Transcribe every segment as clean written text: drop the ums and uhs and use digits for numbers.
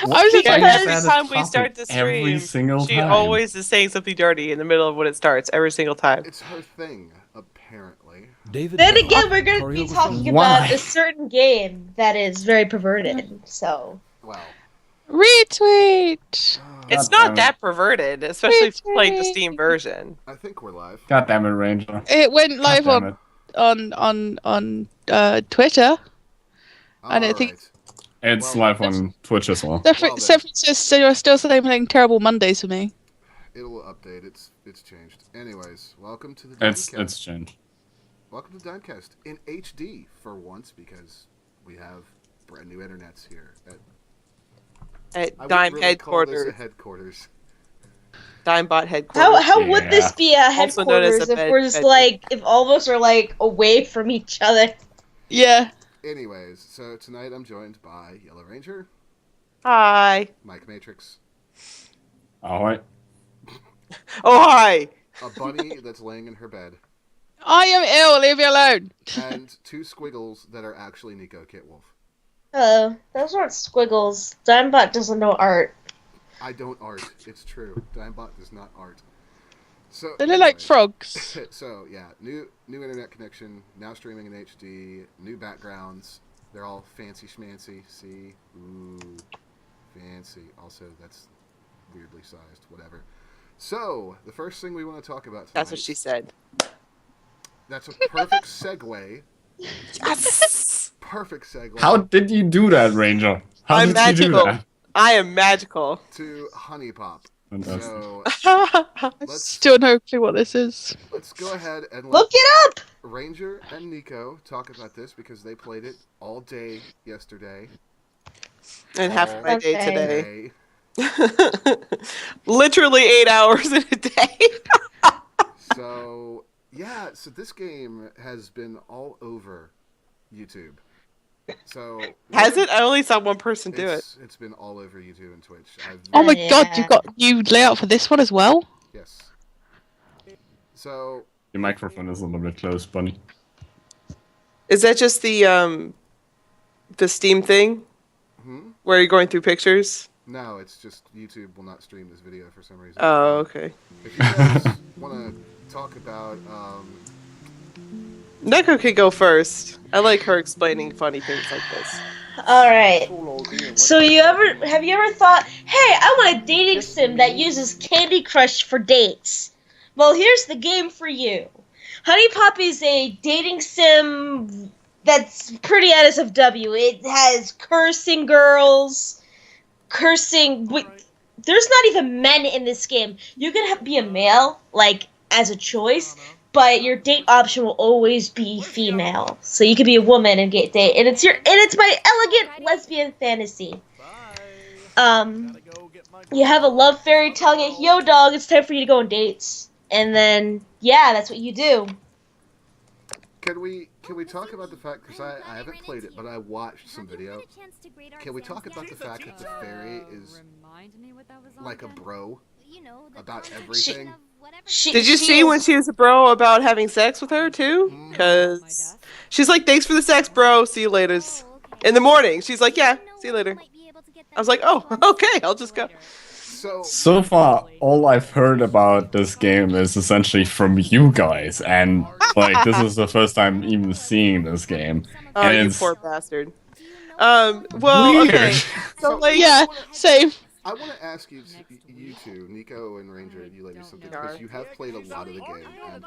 I was just like, Every That time we topic start the every stream, single she time. always is saying something dirty in the middle of when it starts, every single time. It's her thing, apparently. David Then Bell, again, we're going to be choreographer. talking Why? about a certain game that is very perverted. So Wow. Retweet. It's God not damn it. that perverted, especially if you played the Retweet. Steam version. I think we're live. God damn it, Ranger. It went live God damn on Twitter. I don't think- Alright. It's Well, live on Twitch as well. Stephanie says you're still saying terrible Mondays for me. It'll update. It's changed. Anyways, welcome to the It's Digmcast. changed. Welcome to Digmcast in HD for once because we have brand new internets here at At Dime really call this headquarters. a headquarters. Dimebot headquarters. how would this be a Also known as headquarters a if we're just bed- like if all of us are like away from each other? Yeah. Anyways, so tonight I'm joined by Yellow Ranger, Hi. Mike Matrix, Alright. Oh, hi. a bunny that's laying in her bed, I am ill, leave me alone. and two squiggles that are actually Nico Kitwolf. Those aren't squiggles. Dimebot doesn't know art. I don't art. It's true. Dimebot does not art. So They look like anyways. frogs. So yeah, new internet connection, now streaming in HD, new backgrounds. They're all fancy schmancy. See, ooh, fancy. Also, that's weirdly sized. Whatever. So the first thing we want to talk about tonight. That's what she said. That's a perfect segue. Yes. Perfect segue. How did you do that, Ranger? How I'm did magical. you do that? I am magical. to Honey Pop. Fantastic. So I still no clue what this is. let's go ahead and let Look it up. Ranger and Nico talk about this because they played it all day yesterday. And half of my day Okay. today. Literally 8 hours in a day. So yeah, so this game has been all over YouTube. So Has it? I only saw one person do it. It's been all over YouTube and Twitch. Oh my Yeah. god, you've got new layout for this one as well? Yes. So Your microphone is a little bit close, Bunny. Is that just the Steam thing where you're going through pictures? no, it's just YouTube will not stream this video for some reason. Oh, okay. If you guys want to talk about Neko can go first. I like her explaining funny things like this. All right. So have you ever thought, hey, I want a dating sim that uses Candy Crush for dates? Well, here's the game for you. Honey Pop is a dating sim that's pretty NSFW. It has cursing girls, cursing. There's not even men in this game. You can be a male, like as a choice, but your date option will always be female. So you could be a woman and get date, and it's my elegant lesbian fantasy. You have a love fairy telling it, yo dog, it's time for you to go on dates. And then, yeah, that's what you do. Can we talk about the fact, because I haven't played it, but I watched some video. Can we talk about the fact that the fairy is like a bro about everything? Did you see when she was a bro about having sex with her too? Because she's like, thanks for the sex, bro. See you later. In the morning, she's like, yeah, see you later. I was like, oh, okay, I'll just go. So far, all I've heard about this game is essentially from you guys, and like this is the first time even seeing this game. Oh, and you it's poor bastard. Well, weird. okay. So, like, Yeah, same. I want to ask you two, Nico and Ranger, you ladies, something, because you have played a lot of the game. And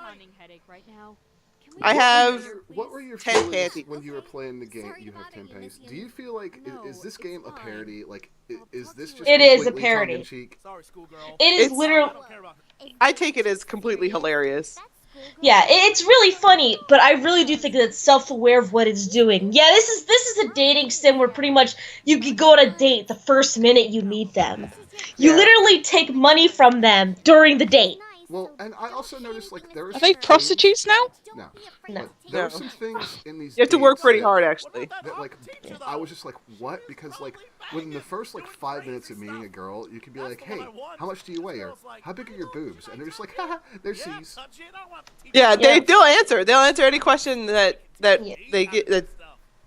I have what were your 10 feelings panties. when you were playing the game? You have 10 pennies. Do you feel like is this game a parody? Like, is this just It is a completely parody. tongue-in-cheek? It is It's- literally, I take it as completely hilarious. yeah, it's really funny, but I really do think that it's self-aware of what it's doing. Yeah, this is a dating sim where pretty much you can go on a date the first minute you meet them. You Yeah. literally take money from them during the date. Well, and I also noticed like there was Are they prostitutes now? No. No. There No. were some things in these. You have to work dates pretty that- hard, actually. That like I was just like, what? Because like within the first like 5 minutes of meeting a girl, you could be like, hey, how much do you weigh? Or how big are your boobs? And they're just like, haha, they're C's. Yeah, Yeah. they'll answer. They'll answer any question that Yeah. they get. That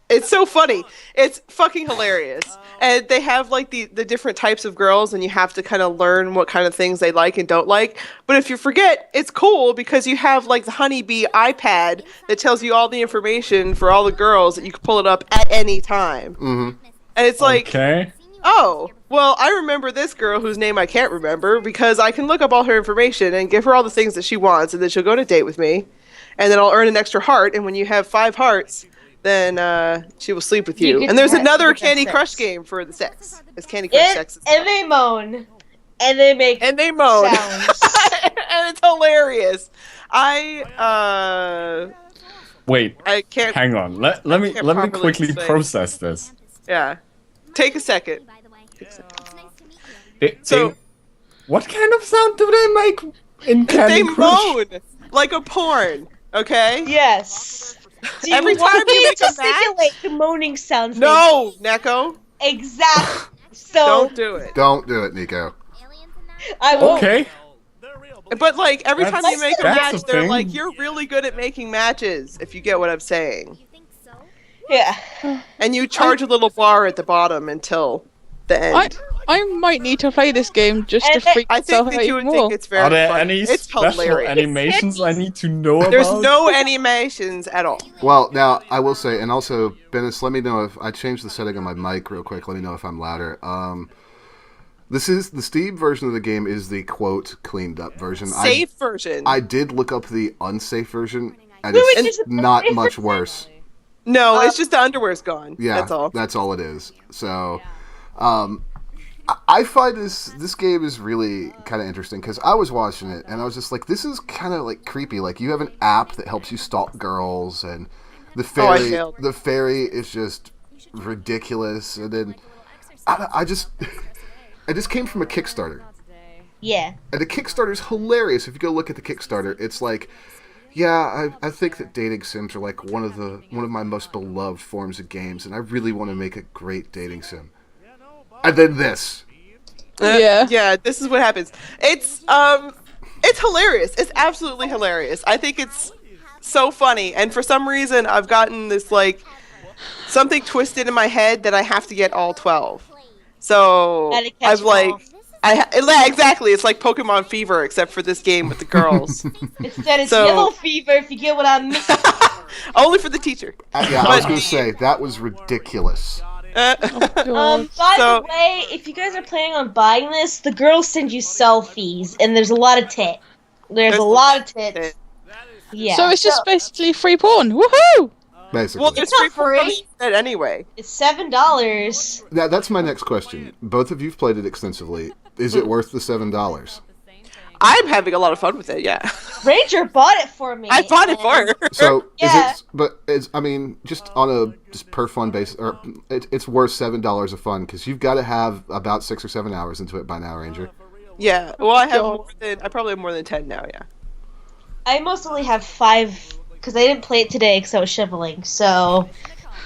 It's so funny. It's fucking hilarious. And they have like the different types of girls, and you have to kind of learn what kind of things they like and don't like. But if you forget, it's cool because you have like the Honeybee iPad that tells you all the information for all the girls that you can pull it up at any time. Mm-hmm. And it's like, Okay. oh, well, I remember this girl whose name I can't remember because I can look up all her information and give her all the things that she wants, and then she'll go on a date with me. And then I'll earn an extra heart, and when you have 5 hearts, then she will sleep with you. And there's another Candy Crush game for the sex. It's Candy Crush Sex. And they moan. And they make and they moan. sounds. And it's hilarious. Wait. I can't. Hang on. Let me properly quickly explain. process this. Yeah. Take a second. So, what kind of sound do they make in Candy They Crush? moan like a porn. Okay. Yes. Do Every you want time you me make to a match? simulate the moaning sounds? No, Neko. Exactly. So Don't do it. Don't do it, Nico. I won't. Okay. But like every time you make a That's match, a they're thing. like, "You're really good at making matches." If you get what I'm saying. Yeah. And you charge a little bar at the bottom until the end. I might need to play this game just to And freak I myself think out that you would even think more. it's very Are there funny. any It's special hilarious. animations I need to know about? There's no animations at all. Well, now I will say, and also, Bennis, let me know if I changed the setting on my mic real quick. Let me know if I'm louder. This is the Steam version of the game is the quote cleaned up version. Safe version. I did look up the unsafe version, and Wait, it's there's a not safe much version? worse. No, it's just the underwear's gone. Yeah, That's all. it is. So, I find this game is really kind of interesting because I was watching it and I was just like, this is kind of like creepy. Like you have an app that helps you stalk girls, and the fairy is just ridiculous. And then I just came from a Kickstarter. Yeah. And the Kickstarter's hilarious. If you go look at the Kickstarter, it's like, yeah, I think that dating sims are like one of my most beloved forms of games, and I really want to make a great dating sim. And then this. Yeah, this is what happens. It's hilarious. It's absolutely hilarious. I think it's so funny, and for some reason I've gotten this like something twisted in my head that I have to get all 12. So I've like exactly. It's like Pokemon Fever, except for this game with the girls. Instead, it's yellow fever. If you get what I mean. Only for the teacher. Yeah, I was going to say that was ridiculous. By the way, if you guys are planning on buying this, the girls send you selfies, and there's a lot of tit. There's a lot of tits. Yeah. So it's just basically free porn. Woohoo! Basically. Well, it's not free. Anyway. It's $7. That's my next question. Both of you've played it extensively. Is it worth the $7? I'm having a lot of fun with it. Yeah. Ranger bought it for me. I bought it for her. So Yeah. I mean, just on a per fun basis, or it's worth $7 of fun because you've got to have about 6 or 7 hours into it by now, Ranger. Yeah. Well, I probably have more than 10 now. Yeah. I mostly have 5 because I didn't play it today because I was shoveling. So,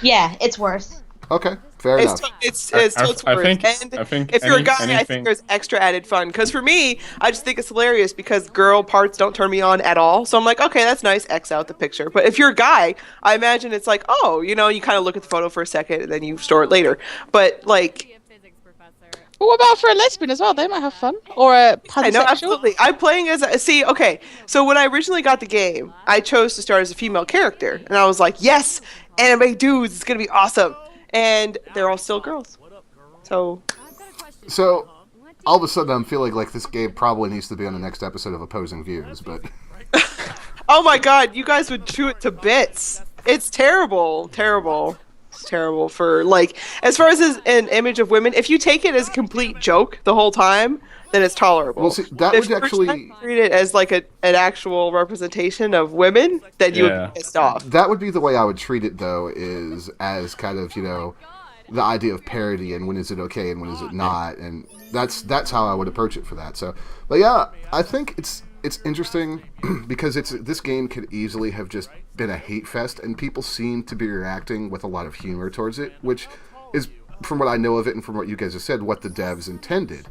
yeah, it's worth. Okay, fair enough. It's worth. I think if you're a guy, I think there's extra added fun. Because for me, I just think it's hilarious because girl parts don't turn me on at all. So I'm like, okay, that's nice. X out the picture. But if you're a guy, I imagine it's like, oh, you kind of look at the photo for a second and then you store it later. But like. But what about for a lesbian as well? They might have fun. Or a pansexual. I know, absolutely. I'm playing as okay. So when I originally got the game, I chose to start as a female character, and I was like, yes, anime dudes, it's gonna be awesome. And they're all still girls. So all of a sudden, I'm feeling like this game probably needs to be on the next episode of Opposing Views, but. Oh my god, you guys would chew it to bits. It's terrible. It's terrible for, like, as far as an image of women, if you take it as a complete joke the whole time, then it's tolerable. Well, see, that would actually treat it as like an actual representation of women, then you would be pissed off. That would be the way I would treat it, though, is as kind of, the idea of parody and when is it okay and when is it not, and that's how I would approach it for that. So, but yeah, I think it's interesting because this game could easily have just been a hate fest, and people seem to be reacting with a lot of humor towards it, which is, from what I know of it and from what you guys have said, what the devs intended.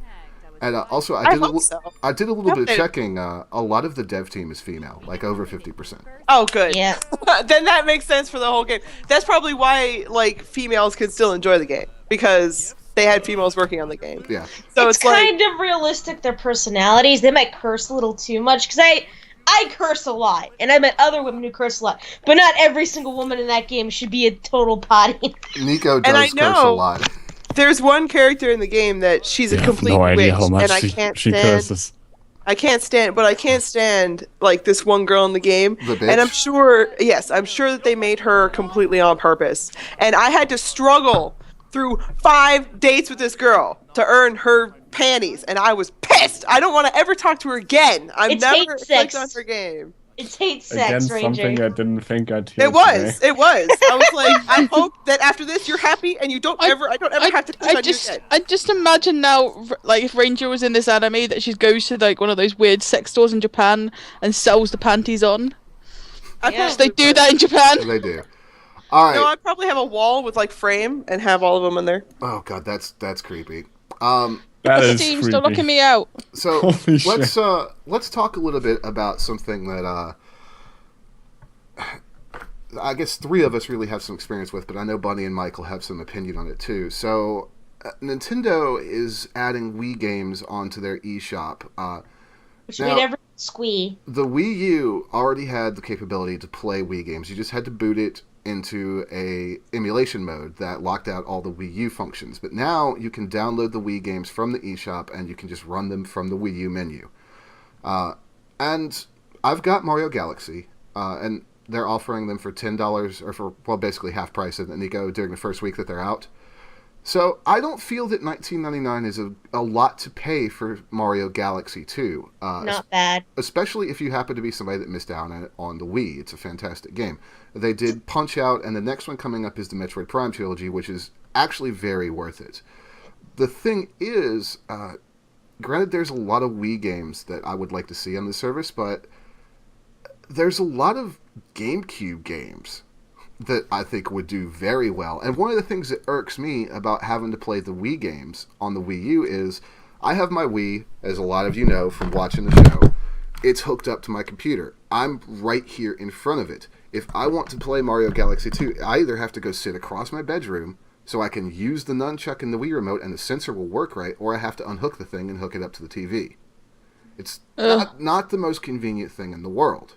And also, I hope so. I did a little bit of checking. A lot of the dev team is female, like over 50%. Oh, good. Yeah. Then that makes sense for the whole game. That's probably why like females can still enjoy the game because they had females working on the game. Yeah. So it's kind of realistic, their personalities. They might curse a little too much, because I curse a lot, and I met other women who curse a lot, but not every single woman in that game should be a total potty. Nico does curse a lot. There's one character in the game that she's a complete no idea witch, how much and I can't she stand. curses. I can't stand like this one girl in the game, The bitch? and I'm sure that they made her completely on purpose, and I had to struggle through 5 dates with this girl to earn her panties, and I was pissed. I don't want to ever talk to her again. I'm It's never hate sex. clicked on her game. It's hate Again, sex, Ranger. something I didn't think I'd hear It was. today. It was. I was like, I hope that after this you're happy and you don't ever. I don't ever have to touch on you again. I just imagine now, like if Ranger was in this anime, that she goes to like one of those weird sex stores in Japan and sells the panties on. Yeah. They do that in Japan. They do. All right. No, I'd probably have a wall with like frame and have all of them in there. Oh god, that's creepy. That is Steam, creepy. stop locking me out. So Holy shit. let's talk a little bit about something that I guess 3 of us really have some experience with, but I know Bunny and Michael have some opinion on it too. So Nintendo is adding Wii games onto their eShop. Which now, made everyone squee. The Wii U already had the capability to play Wii games. You just had to boot it into a emulation mode that locked out all the Wii U functions. But now you can download the Wii games from the eShop and you can just run them from the Wii U menu. And I've got Mario Galaxy, and they're offering them for $10 or for, well, basically half price at Nico during the first week that they're out. So I don't feel that $19.99 is a lot to pay for Mario Galaxy 2. Not bad. Especially if you happen to be somebody that missed out on the Wii. It's a fantastic game. They did Punch-Out, and the next one coming up is the Metroid Prime trilogy, which is actually very worth it. The thing is, granted there's a lot of Wii games that I would like to see on the service, but there's a lot of GameCube games that I think would do very well. And one of the things that irks me about having to play the Wii games on the Wii U is I have my Wii, as a lot of you know from watching the show. It's hooked up to my computer. I'm right here in front of it. If I want to play Mario Galaxy 2, I either have to go sit across my bedroom so I can use the nunchuck and the Wii remote and the sensor will work right, or I have to unhook the thing and hook it up to the TV. It's not the most convenient thing in the world.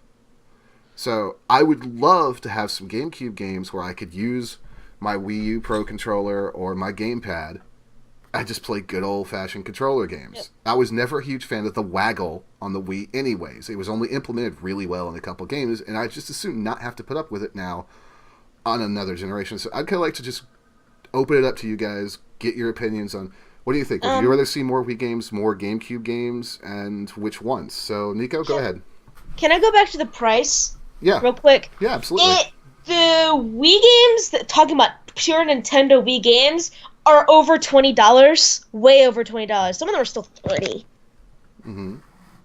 So I would love to have some GameCube games where I could use my Wii U Pro controller or my gamepad. I just play good old-fashioned controller games. Yep. I was never a huge fan of the waggle on the Wii anyways. It was only implemented really well in a couple games, and I just assume not have to put up with it now on another generation. So I'd kind of like to just open it up to you guys, get your opinions on what do you think? Would you rather see more Wii games, more GameCube games, and which ones? So, Nico, go ahead. Can I go back to the price? Yeah. Real quick. Yeah, absolutely. The Wii games, talking about pure Nintendo Wii games, are over $20. Way over $20. Some of them are still $30. Mm-hmm.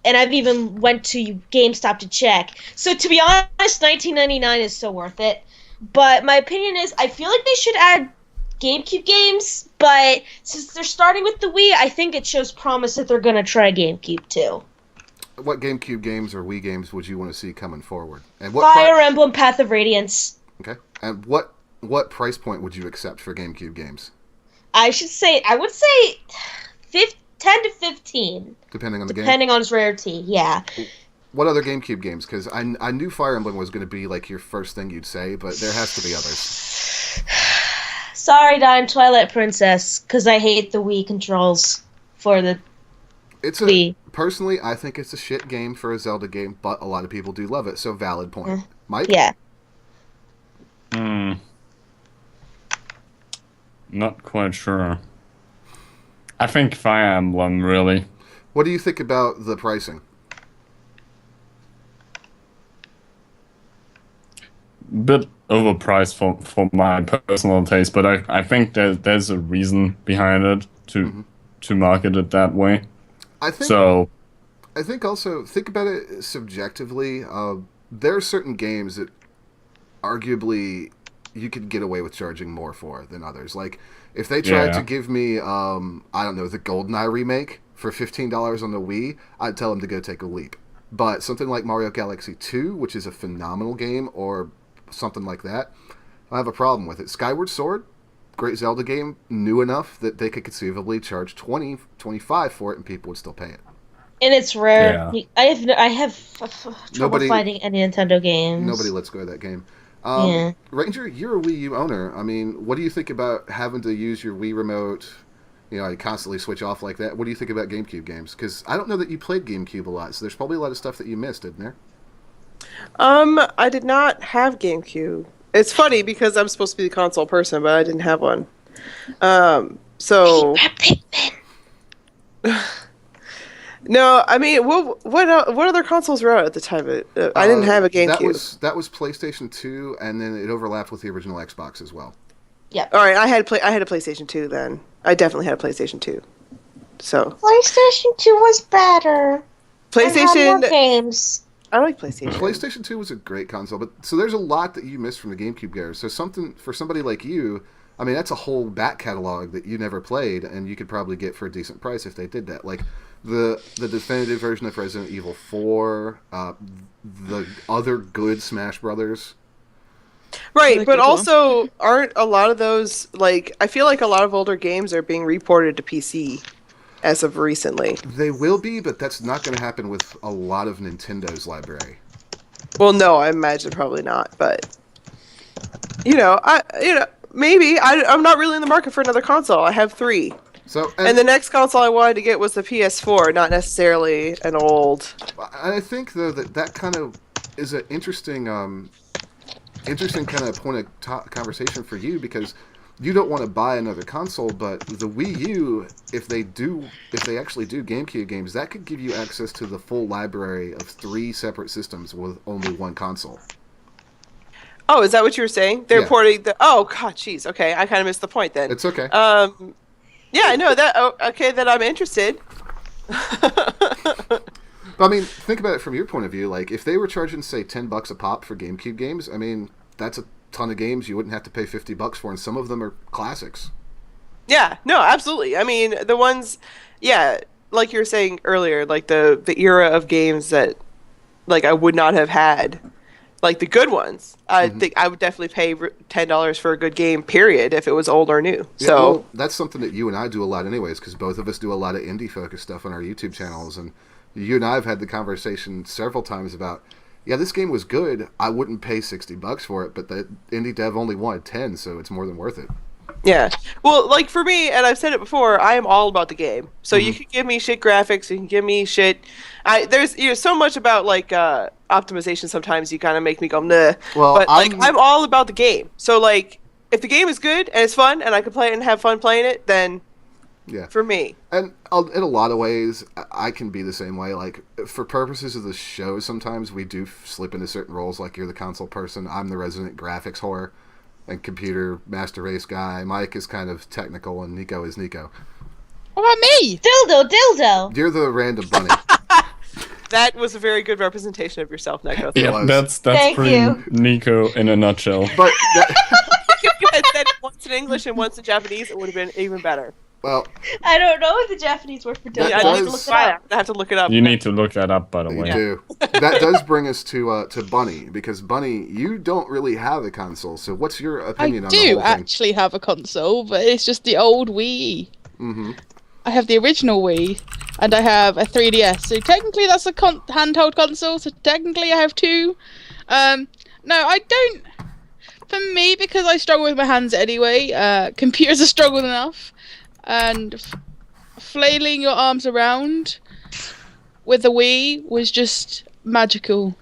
And I've even went to GameStop to check. So to be honest, $19.99 is so worth it. But my opinion is, I feel like they should add GameCube games, but since they're starting with the Wii, I think it shows promise that they're going to try GameCube too. What GameCube games or Wii games would you want to see coming forward? And Fire Emblem Path of Radiance. Okay. And what price point would you accept for GameCube games? I would say 10 to 15. Depending on the game? Depending on its rarity, yeah. What other GameCube games? Because I knew Fire Emblem was going to be like your first thing you'd say, but there has to be others. Sorry, Dime Twilight Princess, because I hate the Wii controls for the Wii. Personally, I think it's a shit game for a Zelda game, but a lot of people do love it, so valid point. Mike? Yeah. Not quite sure. I think Fire Emblem, really. What do you think about the pricing? Bit overpriced for my personal taste, but I think there's a reason behind it to market it that way. I think also, think about it subjectively. There are certain games that arguably you could get away with charging more for than others. Like, if they tried to give me, I don't know, the GoldenEye remake for $15 on the Wii, I'd tell him to go take a leap. But something like Mario Galaxy 2, which is a phenomenal game, or something like that, I have a problem with it. Skyward Sword, great Zelda game, new enough that they could conceivably charge $20, $25 for it, and people would still pay it. And it's rare. Yeah. I have trouble finding any Nintendo games. Nobody lets go of that game. Yeah. Ranger, you're a Wii U owner. I mean, what do you think about having to use your Wii remote? You know, you constantly switch off like that. What do you think about GameCube games? Because I don't know that you played GameCube a lot, so there's probably a lot of stuff that you missed, isn't there? I did not have GameCube. It's funny because I'm supposed to be the console person, but I didn't have one. So. No, I mean, what other consoles were out at the time? I didn't have a GameCube. That was PlayStation 2, and then it overlapped with the original Xbox as well. Yeah. All right, I had a PlayStation 2 then. I definitely had a PlayStation 2. So. PlayStation 2 was better. PlayStation. Had more games. I like PlayStation. PlayStation 2 was a great console, but so there's a lot that you missed from the GameCube era. So something for somebody like you, I mean, that's a whole back catalog that you never played, and you could probably get for a decent price if they did that. Like the definitive version of Resident Evil 4, the other good Smash Brothers. Right, but also aren't a lot of those, like, I feel like a lot of older games are being reported to PC as of recently. They will be, but that's not going to happen with a lot of Nintendo's library. Well, no, I imagine probably not, but maybe I'm not really in the market for another console. I have 3. So and the next console I wanted to get was the PS4, not necessarily an old. I think though that kind of is an interesting kind of point of conversation for you, because you don't want to buy another console, but the Wii U, if they actually do GameCube games, that could give you access to the full library of 3 separate systems with only one console. Oh, is that what you were saying? They're porting the. Oh God, jeez. Okay, I kind of missed the point then. It's okay. Yeah, I know that. Oh, okay, then I'm interested. I mean, think about it from your point of view. Like, if they were charging, say, $10 a pop for GameCube games, I mean, that's a ton of games you wouldn't have to pay $50 for, and some of them are classics. Yeah, no, absolutely. I mean, the ones, like you were saying earlier, like the era of games that, like, I would not have had, like the good ones. I think I would definitely pay $10 for a good game, period, if it was old or new. Yeah, so well, that's something that you and I do a lot anyways, because both of us do a lot of indie-focused stuff on our YouTube channels, and you and I have had the conversation several times about, yeah, this game was good. I wouldn't pay $60 for it, but the indie dev only wanted 10, so it's more than worth it. Yeah. Well, like for me, and I've said it before, I am all about the game. So you can give me shit graphics, you can give me shit. There's so much about like optimization. Sometimes you kind of make me go nah. Well, but like I'm all about the game. So like if the game is good and it's fun and I can play it and have fun playing it, then for me. And in a lot of ways, I can be the same way. Like, for purposes of the show, sometimes we do slip into certain roles. Like, you're the console person. I'm the resident graphics whore and computer master race guy. Mike is kind of technical, and Nico is Nico. What about me? Dildo. You're the random bunny. That was a very good representation of yourself, Nico. Yeah, that's pretty Nico in a nutshell. But if you had said once in English and once in Japanese, it would have been even better. Well, I don't know what the Japanese word for dildo is. I have to look it up. You need to look that up, by the way. You do. That does bring us to Bunny, because Bunny, you don't really have a console. So what's your opinion on the whole thing? I do actually have a console, but it's just the old Wii. Mm-hmm. I have the original Wii, and I have a 3DS. So technically, that's a handheld console. So technically, I have 2. No, I don't. For me, because I struggle with my hands anyway, computers are struggle enough. And flailing your arms around with the Wii was just magical.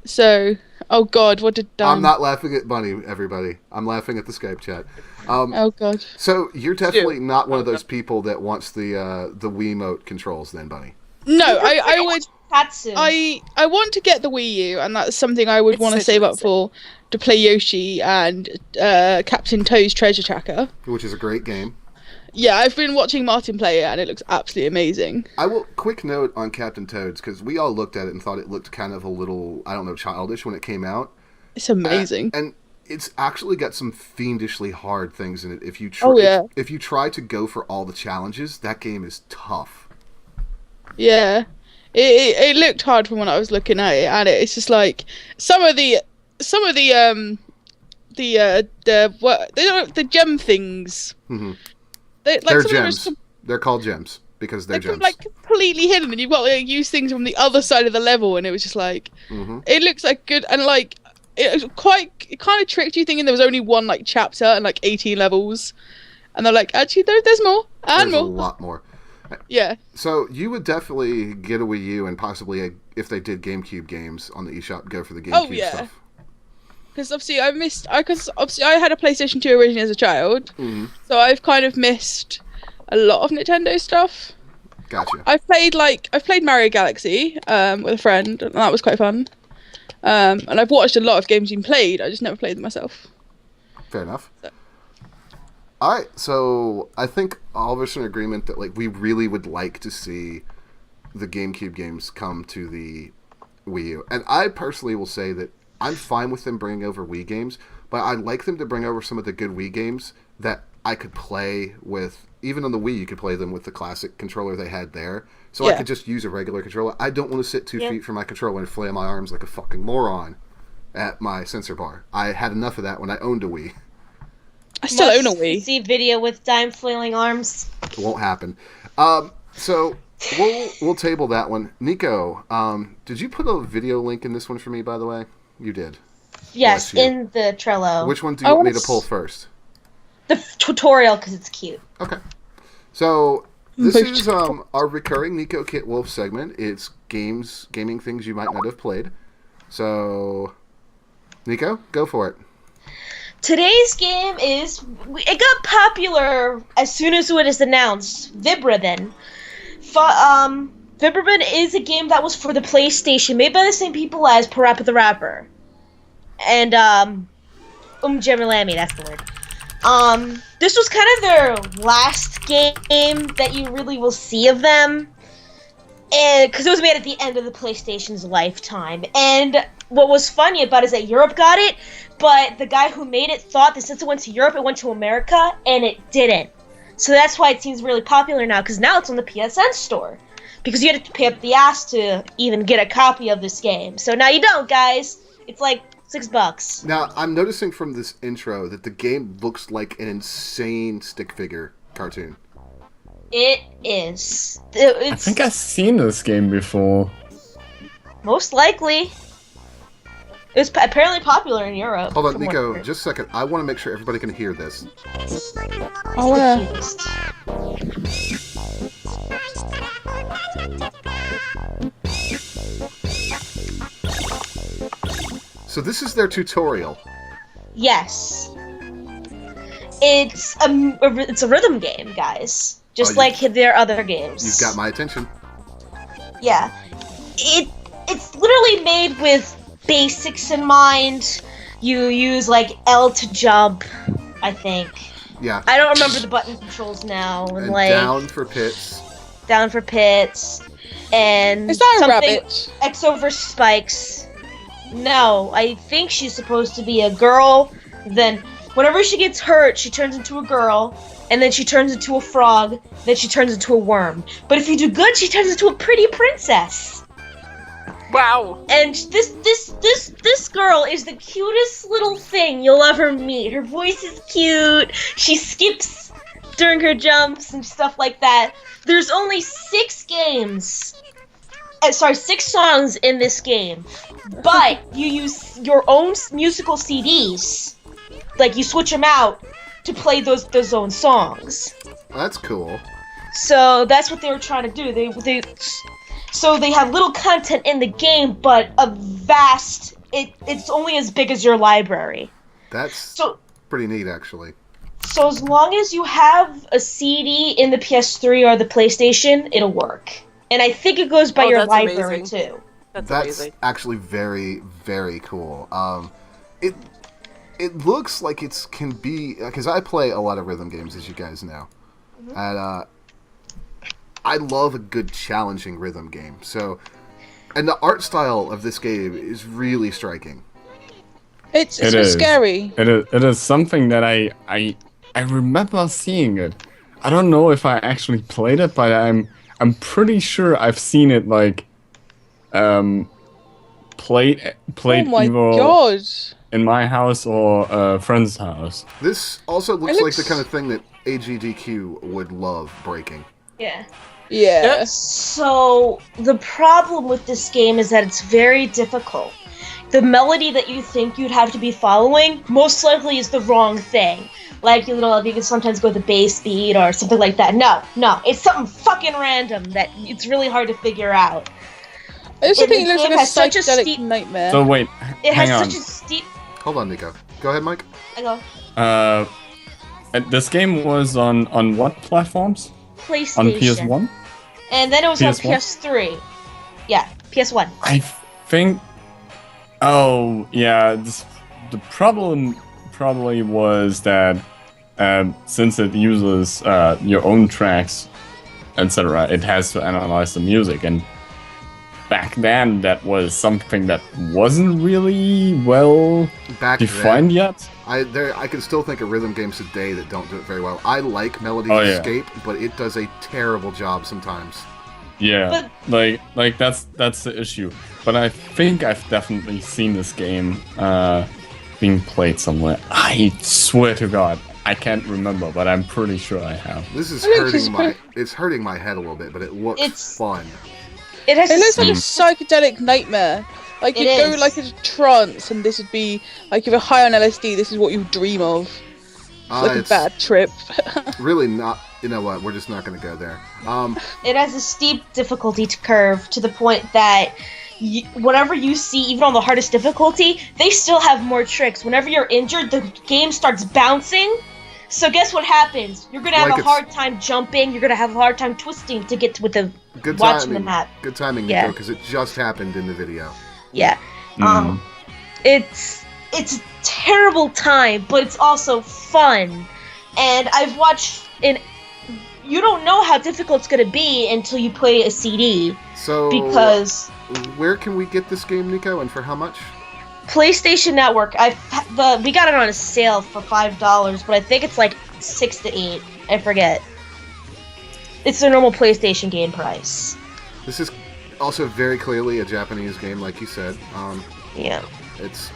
So, oh God, what did I'm not laughing at Bunny, everybody. I'm laughing at the Skype chat. Oh God. So you're definitely not one of those people that wants the Wiimote controls, then, Bunny. No, I would. Katsu. I want to get the Wii U, and that's something I would want to save up for to play Yoshi and Captain Toad's Treasure Tracker, which is a great game. Yeah, I've been watching Martin play it, and it looks absolutely amazing. Quick note on Captain Toad's, because we all looked at it and thought it looked kind of a little, I don't know, childish when it came out. It's amazing. And it's actually got some fiendishly hard things in it. If you if you try to go for all the challenges, that game is tough. Yeah, it looked hard from when I was looking at it, and it's just like some of the gem things. Mm-hmm. They're gems. They're called gems because they're gems. Like completely hidden, and you've got to use things from the other side of the level, and it was just like it looks like good, and like it kind of tricked you thinking there was only one like chapter and like 18 levels, and they're like, actually there's more and there's more. a lot more. Yeah. So you would definitely get a Wii U, and possibly if they did GameCube games on the eShop, go for the GameCube stuff. Because obviously I had a PlayStation 2 originally as a child, so I've kind of missed a lot of Nintendo stuff. Gotcha. I've played Mario Galaxy with a friend, and that was quite fun. And I've watched a lot of games being played. I just never played them myself. Fair enough. So. All right, so I think all of us are in agreement that like we really would like to see the GameCube games come to the Wii U, and I personally will say that I'm fine with them bringing over Wii games, but I'd like them to bring over some of the good Wii games that I could play with. Even on the Wii, you could play them with the classic controller they had there. So I could just use a regular controller. I don't want to sit 2 feet from my controller and flail my arms like a fucking moron at my sensor bar. I had enough of that when I owned a Wii. I still own a Wii. See video with dime flailing arms. It won't happen. So we'll table that one. Nico, did you put a video link in this one for me, by the way? You did. Yes, in the Trello. Which one do you want me to pull first? The tutorial, because it's cute. Okay. So this is our recurring Nico Kit Wolf segment. It's gaming things you might not have played. So, Nico, go for it. Today's game it got popular as soon as it was announced. Vibribbon. Vibribbon is a game that was for the PlayStation, made by the same people as Parappa the Rapper. And, Gemalami, that's the word. This was kind of their last game that you really will see of them. And, because it was made at the end of the PlayStation's lifetime. And what was funny about it is that Europe got it, but the guy who made it thought that since it went to Europe, it went to America, and it didn't. So that's why it seems really popular now, because now it's on the PSN store. Because you had to pay up the ass to even get a copy of this game. So now you don't, guys. It's like $6. Now, I'm noticing from this intro that the game looks like an insane stick figure cartoon. It is. I think I've seen this game before. Most likely. It was apparently popular in Europe. Hold on, Nico, just a second. I want to make sure everybody can hear this. So this is their tutorial. Yes. It's a rhythm game, guys. Just like their other games. You've got my attention. Yeah. It's literally made with basics in mind. You use like L to jump, I think. Yeah. I don't remember the button controls now. And like down for pits. Down for pits. And is that a something rabbit? X over spikes. No, I think she's supposed to be a girl. Then whenever she gets hurt, she turns into a girl. And then she turns into a frog. Then she turns into a worm. But if you do good, she turns into a pretty princess. Wow. And this girl is the cutest little thing you'll ever meet. Her voice is cute. She skips during her jumps and stuff like that. There's only 6 songs in this game. But you use your own musical CDs. Like, you switch them out to play those own songs. That's cool. So that's what they were trying to do. So they have little content in the game, but a vast. It's only as big as your library. That's pretty neat, actually. So as long as you have a CD in the PS3 or the PlayStation, it'll work. And I think it goes by your library too. That's amazing. Actually very, very cool. It looks like it can be, because I play a lot of rhythm games, as you guys know, and I love a good challenging rhythm game. So, and the art style of this game is really striking. It's a bit scary. It is something that I remember seeing it. I don't know if I actually played it, but I'm pretty sure I've seen it like played Oh my either god! in my house or a friend's house. This also looks like the kind of thing that AGDQ would love breaking. Yeah. Yeah. So the problem with this game is that it's very difficult. The melody that you think you'd have to be following most likely is the wrong thing. Like, you know, you can sometimes go the bass beat or something like that. No, it's something fucking random that it's really hard to figure out. I also think it looks like a such a psychedelic steep nightmare. So wait, It hang has on. such a steep. Hold on, Nico. Go ahead, Mike. I go And this game was on what platforms? PlayStation. On PS1? And then it was PS1? on PS3. Yeah, PS1. I think. Oh yeah, the problem probably was that since it uses your own tracks, etc., it has to analyze the music, and back then that was something that wasn't really well defined yet. I can still think of rhythm games today that don't do it very well. I like Melody Escape, but it does a terrible job sometimes. Yeah, like that's the issue. But I think I've definitely seen this game being played somewhere. I swear to God, I can't remember, but I'm pretty sure I have. This is hurting my head a little bit, but it looks fun. It looks like a psychedelic nightmare. Like, you'd go is. like in a trance, and this would be like, if you're high on LSD, this is what you dream of. Like a bad trip. Really not. You know what? We're just not going to go there. It has a steep difficulty curve to the point that whatever you see, even on the hardest difficulty, they still have more tricks. Whenever you're injured, the game starts bouncing. So guess what happens? You're going to have a hard time jumping. You're going to have a hard time twisting to get with the watching the map. Good timing, Nico, because it just happened in the video. Yeah. It's a terrible time, but it's also fun. And I've watched you don't know how difficult it's going to be until you play a CD. So, because where can we get this game, Nico, and for how much? PlayStation Network. We got it on a sale for $5, but I think it's like $6 to $8. I forget. It's the normal PlayStation game price. This is also very clearly a Japanese game, like you said. Yeah. It's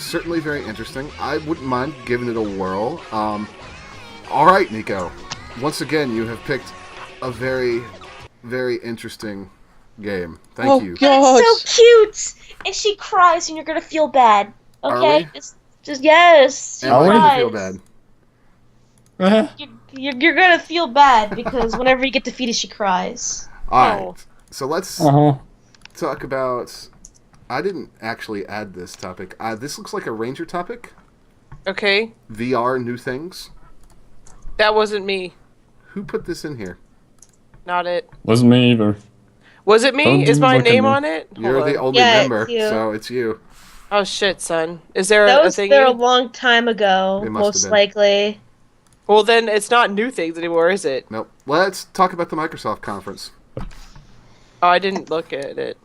certainly very interesting. I wouldn't mind giving it a whirl. All right, Nico. Once again, you have picked a very, very interesting game. Thank you. God. It's so cute, and she cries, and you're gonna feel bad. Okay, just yes. And why do you feel bad? You're gonna feel bad because whenever you get defeated, she cries. All right. So let's talk about. I didn't actually add this topic. This looks like a Ranger topic. Okay. VR new things. That wasn't me. Who put this in here? Not it. Wasn't me either. Was it me? Is my name on it? You're the only member, so it's you. Oh shit, son. Is there that a was thing? There a long time ago, most likely. Well, then it's not new things anymore, is it? Nope. Let's talk about the Microsoft conference. Oh, I didn't look at it.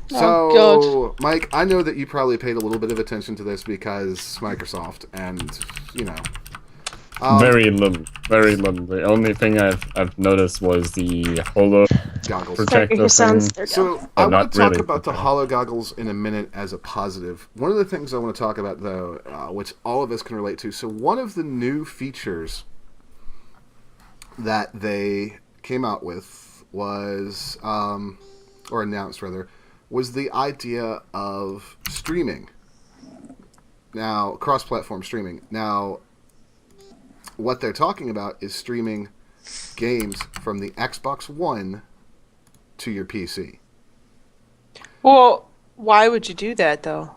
So, Mike, I know that you probably paid a little bit of attention to this because Microsoft, and you know. Very little. The only thing I've noticed was the Holo goggles protector thing. So I want to talk about the Holo goggles in a minute as a positive. One of the things I want to talk about, though, which all of us can relate to. So one of the new features that they came out with was, or announced rather, was the idea of streaming. Now, cross-platform streaming. Now, what they're talking about is streaming games from the Xbox One to your PC. Well, why would you do that, though?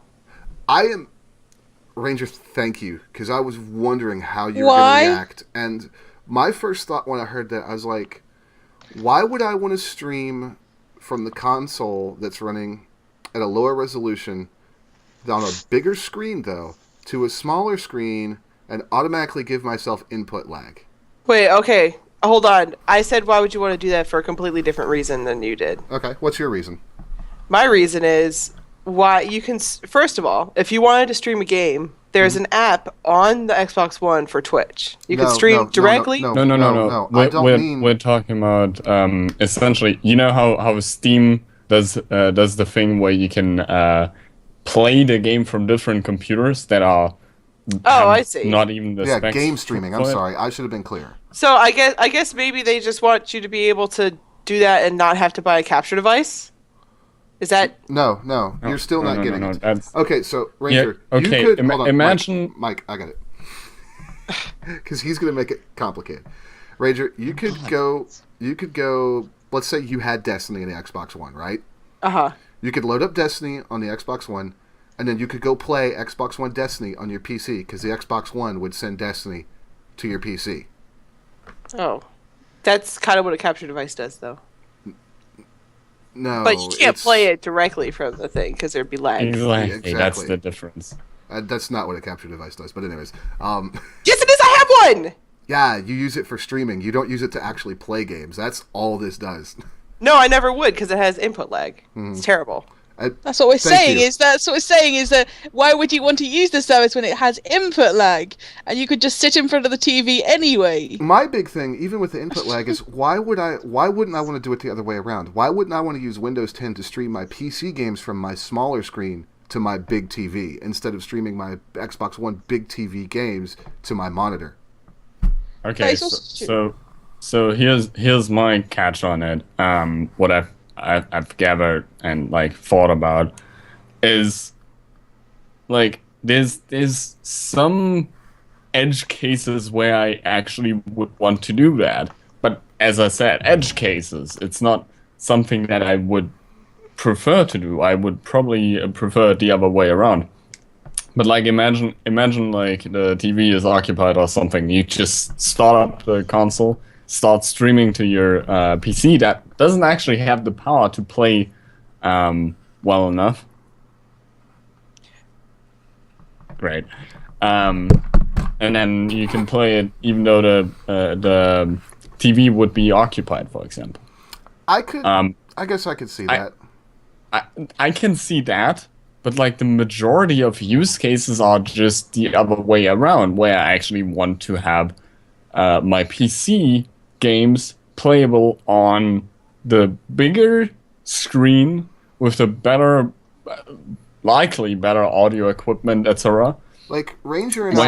Ranger, thank you, because I was wondering how you were going to react. And my first thought when I heard that, I was like, why would I want to stream from the console that's running at a lower resolution on a bigger screen, though, to a smaller screen and automatically give myself input lag? Wait, okay. Hold on. I said why would you want to do that for a completely different reason than you did. Okay, what's your reason? My reason is why you can. First of all, if you wanted to stream a game, there's an app on the Xbox One for Twitch. You can stream directly. No. We're talking about essentially. You know how Steam does the thing where you can play the game from different computers that are. I see. Not even the specs game streaming. I'm sorry, I should have been clear. So I guess maybe they just want you to be able to do that and not have to buy a capture device. Is that no? You're still not getting it. Okay, so Ranger, okay. You could, hold on, imagine Mike, I got it. Because he's going to make it complicated. Ranger, you could go. Let's say you had Destiny on the Xbox One, right? You could load up Destiny on the Xbox One. And then you could go play Xbox One Destiny on your PC, because the Xbox One would send Destiny to your PC. Oh. That's kind of what a capture device does, though. No. But you can't play it directly from the thing, because there'd be lag. Exactly. That's the difference. That's not what a capture device does, but anyways. Yes, it is! I have one! Yeah, you use it for streaming. You don't use it to actually play games. That's all this does. No, I never would, because it has input lag. It's terrible. That's what we're saying. Is that why would you want to use the service when it has input lag and you could just sit in front of the TV anyway? My big thing, even with the input lag, is why wouldn't I want to do it the other way around? Why wouldn't I want to use Windows 10 to stream my PC games from my smaller screen to my big TV instead of streaming my Xbox One big TV games to my monitor? Okay, so here's my catch on it. What I've gathered and thought about is there's some edge cases where I actually would want to do that, but as I said, edge cases, it's not something that I would prefer to do. I would probably prefer it the other way around. But imagine the TV is occupied or something. You just start up the console, start streaming to your PC that doesn't actually have the power to play well enough. Great. And then you can play it even though the TV would be occupied, for example. I guess I could see that. I can see that, but the majority of use cases are just the other way around, where I actually want to have my PC games playable on the bigger screen with the likely better audio equipment, etc. Ranger and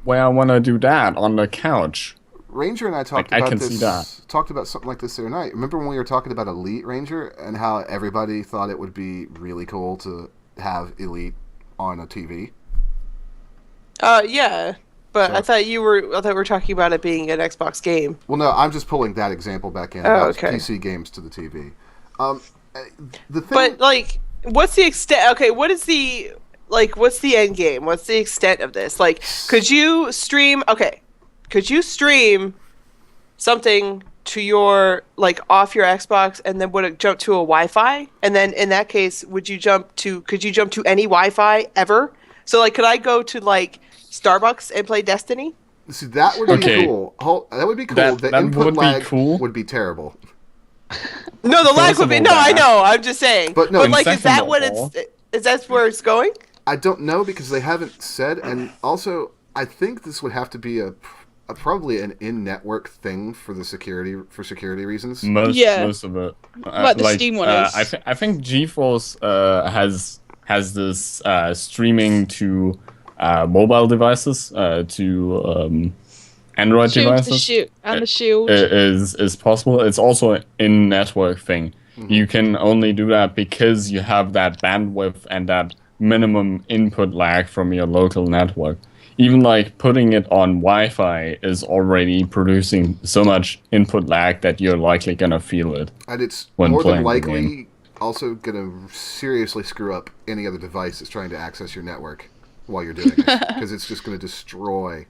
where I wanna do that on the couch. Ranger and I talked about something like this the other night. Remember when we were talking about Elite Ranger and how everybody thought it would be really cool to have Elite on a TV? Yeah. But I thought we were talking about it being an Xbox game. Well, no, I'm just pulling that example back in about PC games to the TV. The thing, but what's the extent? Okay, what's the end game? What's the extent of this? Could you stream? Okay, could you stream something to your off your Xbox, and then would it jump to a Wi-Fi? And then in that case, could you jump to any Wi-Fi ever? So could I go to Starbucks and play Destiny? See, that would be cool. That would be cool. The input lag would be terrible. No, the lag would be. No, I know. I'm just saying. But is that what is that where it's going? I don't know because they haven't said. And also, I think this would have to be probably an in-network thing for security reasons. Most of it. Like the Steam one is. I think GeForce has this streaming to mobile devices, to Android devices. The Shield is possible. It's also an in-network thing. Mm-hmm. You can only do that because you have that bandwidth and that minimum input lag from your local network. Even putting it on Wi-Fi is already producing so much input lag that you're likely gonna feel it. And it's more than likely also gonna seriously screw up any other device that's trying to access your network while you're doing it, because it's just gonna destroy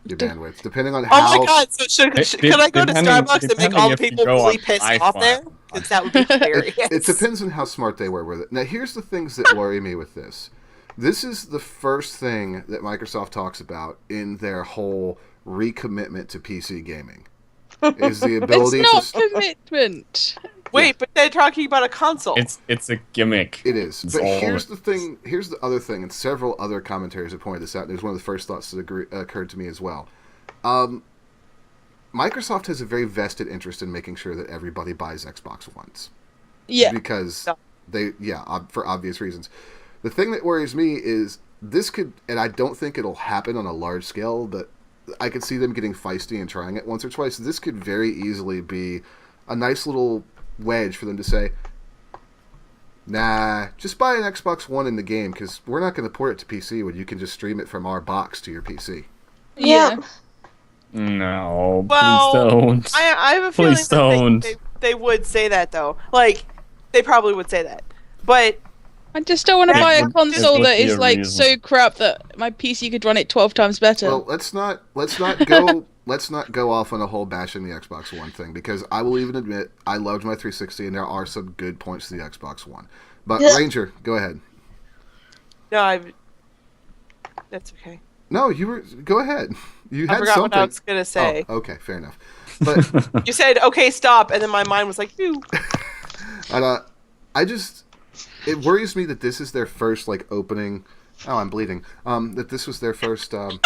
your bandwidth, depending on how... Oh my god, so could I go to Starbucks and make all the people really pissed off there? Because that would be hilarious. It depends on how smart they were with it. Now, here's the things that worry me with this. This is the first thing that Microsoft talks about in their whole recommitment to PC gaming. Is the ability it's not commitment. Wait, but they're talking about a console. It's a gimmick. It is. It's But all here's it the thing. Here's the other thing, and several other commentators have pointed this out. And it was one of the first thoughts that occurred to me as well. Microsoft has a very vested interest in making sure that everybody buys Xbox Ones. Yeah. Because for obvious reasons. The thing that worries me is this could, and I don't think it'll happen on a large scale, but I could see them getting feisty and trying it once or twice. This could very easily be a nice little wedge for them to say, nah, just buy an Xbox One in the game, because we're not going to port it to PC when you can just stream it from our box to your PC. Yeah. No, Well, please don't. I have a Please feeling don't. that they would say that, though. Like, they probably would say that. But I just don't want to It buy a would- console it would that be is a like reason. so crap that my PC could run it 12 times better. Well, let's not go let's not go off on a whole bashing the Xbox One thing, because I will even admit I loved my 360 and there are some good points to the Xbox One. But Yeah. Ranger, go ahead. no, that's okay. No, go ahead. You I had forgot something. what I was gonna say. Oh, okay, fair enough. But You said, okay, stop, and then my mind was like, phew. and, it worries me that this is their first opening. Oh, I'm bleeding. That this was their first. Time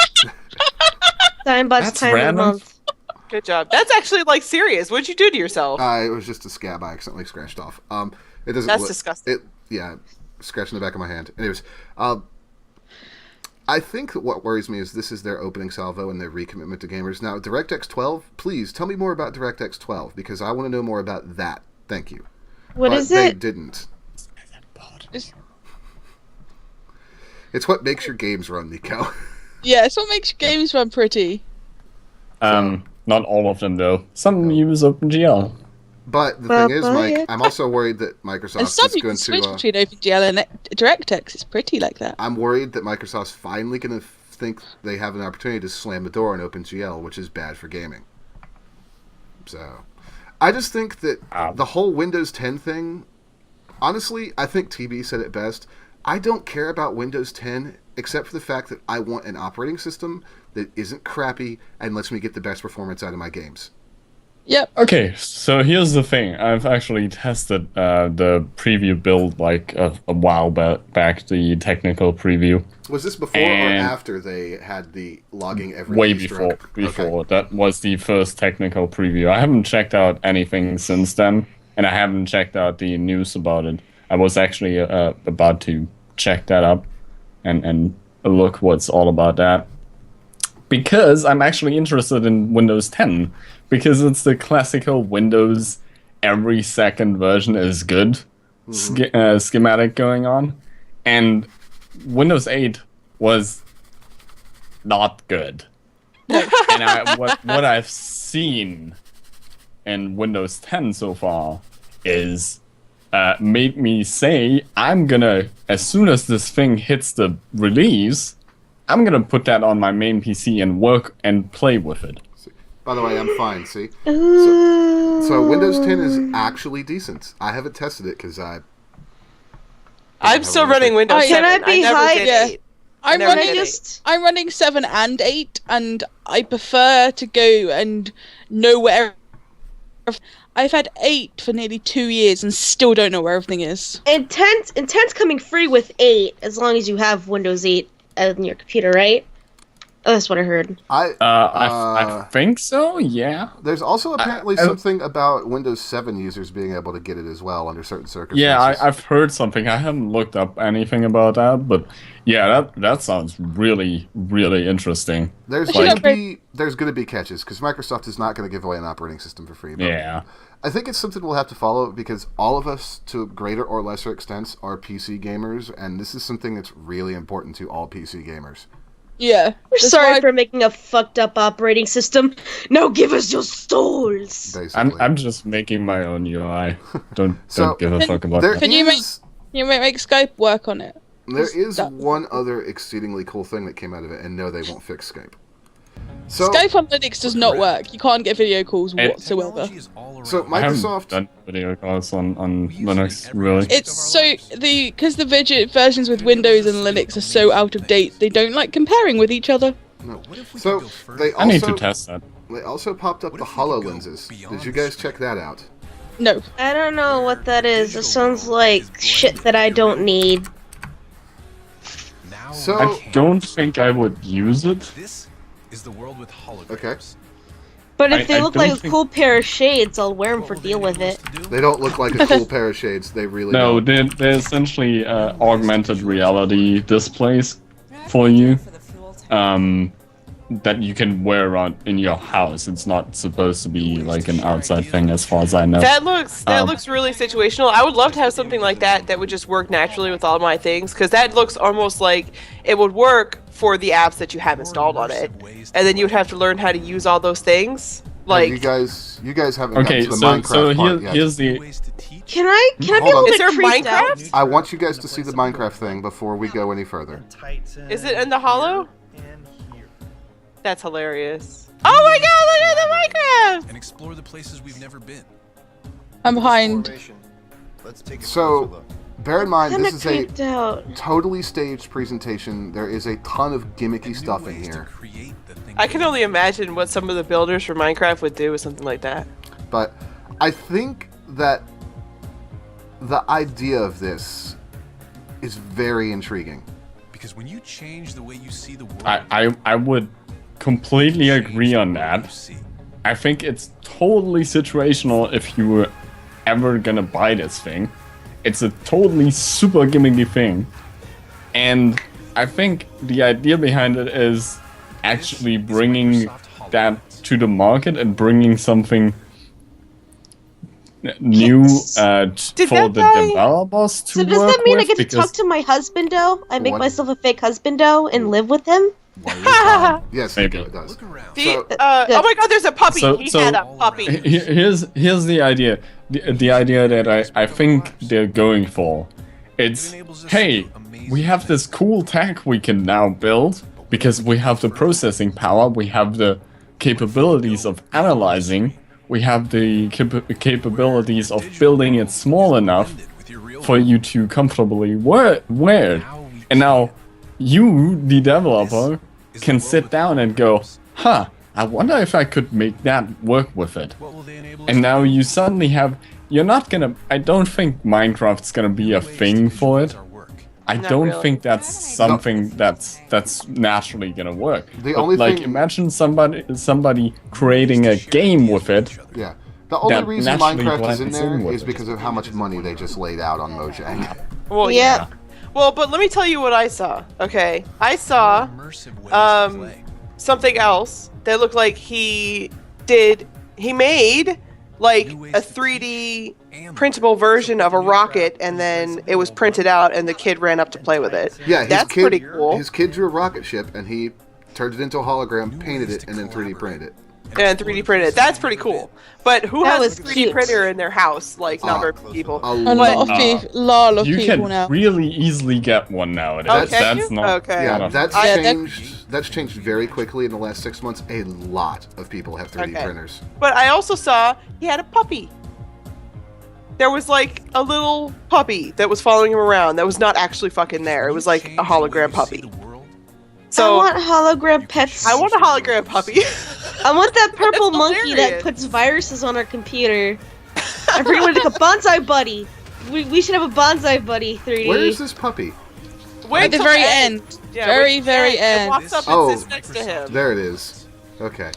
That's time of the random. month. Good job. That's actually, serious. What'd you do to yourself? It was just a scab I accidentally scratched off. It doesn't. That's disgusting. Scratching the back of my hand. Anyways, I think that what worries me is this is their opening salvo and their recommitment to gamers. Now, DirectX 12, please tell me more about DirectX 12, because I want to know more about that. Thank you. What But is they it? didn't. It's- It's what makes your games run, Nico. yeah, it's what makes games run pretty. Not all of them though. Some use OpenGL. But the thing is, Mike, I'm also worried that Microsoft And some is you going can switch to. between OpenGL and DirectX. It's pretty like that. I'm worried that Microsoft's finally going to think they have an opportunity to slam the door on OpenGL, which is bad for gaming. So, I just think that the whole Windows 10 thing, honestly, I think TB said it best. I don't care about Windows 10 except for the fact that I want an operating system that isn't crappy and lets me get the best performance out of my games. Yep. Okay, so here's the thing. I've actually tested the preview build a while back, the technical preview. Was this before or after they had the logging every Way keystroke? before. Okay. That was the first technical preview. I haven't checked out anything since then, and I haven't checked out the news about it. I was actually about to check that up and look what's all about that. Because I'm actually interested in Windows 10. Because it's the classical Windows every second version is good schematic going on. And Windows 8 was not good. And what I've seen in Windows 10 so far is made me say, I'm gonna, as soon as this thing hits the release, I'm gonna put that on my main PC and work and play with it. By the way, I'm fine, see? So Windows 10 is actually decent. I haven't tested it because I'm still running Windows Oh, 7. can I be never hyped? did Yeah. 8. I'm never running did just- I'm running 7 and 8, and I prefer to go and know where. I've had 8 for nearly 2 years and still don't know where everything is. And 10's coming free with 8 as long as you have Windows 8 on your computer, right? Oh, that's what I heard. I think so, yeah. There's also apparently something about Windows 7 users being able to get it as well under certain circumstances. Yeah, I've heard something. I haven't looked up anything about that, but yeah, that sounds really, really interesting. There's Like- going to be catches because Microsoft is not going to give away an operating system for free. But Yeah. I think it's something we'll have to follow because all of us, to greater or lesser extents, are PC gamers, and this is something that's really important to all PC gamers. Yeah. We're That's sorry why- for making a fucked up operating system. Now give us your souls. Basically, I'm just making my own UI. Don't So, give a fuck about there that. Can you is make Skype work on it? there is That- one other exceedingly cool thing that came out of it, and no, they won't fix Skype. So, Skype on Linux does not work. You can't get video calls whatsoever. so I haven't Microsoft. done video calls on Linux, really. It's so because the versions with Windows and Linux are so out of date. They don't like comparing with each other. No. So they I need to also test that. they also popped up the HoloLenses. Did you guys check that out? No. I don't know what that is. It sounds like shit that I don't need. So I don't think I would use it. This is the world with holograms. Okay. But if they I look don't like a think- cool pair of shades, I'll wear them for deal with it. they don't look like a cool pair of shades. They really No, don't. they're essentially augmented reality displays for you. That you can wear around in your house. It's not supposed to be like an outside thing, as far as I know. That looks really situational. I would love to have something like that would just work naturally with all my things, because that looks almost like it would work for the apps that you have installed on it, and then you would have to learn how to use all those things. Like, you guys haven't Okay, gotten to the so Minecraft part yet. here's the. Can I be a Hold on. little is there bit creeped out? Minecraft? I want you guys to see the Minecraft thing before we go any further. Is it in the hollow? That's hilarious. Oh my god, look at the Minecraft! And explore the places we've never been. I'm behind. So, bear in mind, Kinda this is a creeped out. totally staged presentation. There is a ton of gimmicky stuff in here. I can only imagine what some of the builders for Minecraft would do with something like that. But I think that the idea of this is very intriguing. Because when you change the way you see the world, I would completely agree on that. I think it's totally situational if you were ever gonna buy this thing. It's a totally super gimmicky thing. And I think the idea behind it is actually bringing that to the market and bringing something new for the developers to So does work that mean I with, get to because talk to my husbando? I make What? myself a fake husbando and live with him? Yes, Maybe. it does. look around. Oh my god, there's a puppy! So- He so- had a puppy! Here's the idea. The idea that I think they're going for. It's, hey, we have this cool tech we can now build because we have the processing power, we have the capabilities of analyzing, we have the capabilities of building it small enough for you to comfortably wear it. And now you, the developer, can sit down and go, huh, I wonder if I could make that work with it. And now you suddenly have, you're not gonna, I don't think Minecraft's gonna be a thing for it. I Not don't really. think that's something that's naturally gonna work. The But, only like, thing- imagine somebody creating a game with it. Yeah. The only That reason naturally Minecraft is in blends there in with is it. because of how much money they just laid out on Mojang. Well, Yeah. Well, but let me tell you what I saw. Okay, I saw something else that looked like he made like a 3D printable version of a rocket, and then it was printed out, and the kid ran up to play with it. Yeah, his That's kid, pretty cool. His kid drew a rocket ship, and he turned it into a hologram, painted it, and then 3D printed it. And 3D printed it. That's pretty cool. But who That has a was 3D cute. printer in their house? Like, not very many people. A A lot. lot of You people can now. really easily get one nowadays. Oh, can That's you? not Okay. Yeah, not a- that's Yeah, that- changed. That's changed very quickly in the last 6 months. A lot of people have 3D Okay. printers. But I also saw he had a puppy. There was like a little puppy that was following him around that was not actually fucking there. It was like a hologram puppy. So I want hologram pets. I want a hologram puppy. I want that purple That's monkey that hilarious. puts viruses on our computer. I forget what it's called. Bonsai Buddy. We should have a Bonsai Buddy 3D. Where is this puppy? Wait At the till very end. Yeah, Very, wait till the very It end. walks up Oh. and sits next to him. There it is. Okay.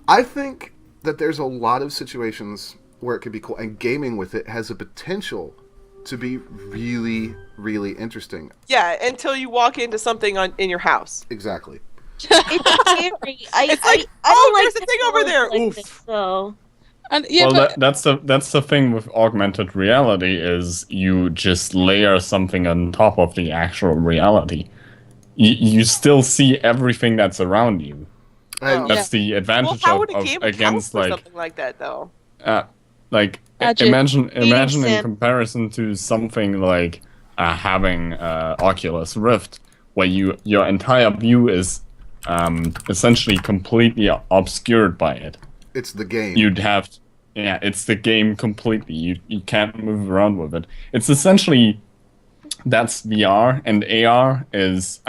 I think that there's a lot of situations where it could be cool, and gaming with it has a potential to be really, really interesting. Yeah, until you walk into something in your house. Exactly. It's scary. It's like, I don't like there's a thing over there. like Oof. this, so. And yeah, Well, but that's the thing with augmented reality is you just layer something on top of the actual reality. You still see everything that's around you. And That's the Well, advantage how would a of game count against for like something like that, though? like Magic. imagine in Sim. comparison to something like having Oculus Rift, where your entire view is essentially completely obscured by it. it's the game. You'd have it's the game completely. You can't move around with it. It's essentially that's VR, and AR is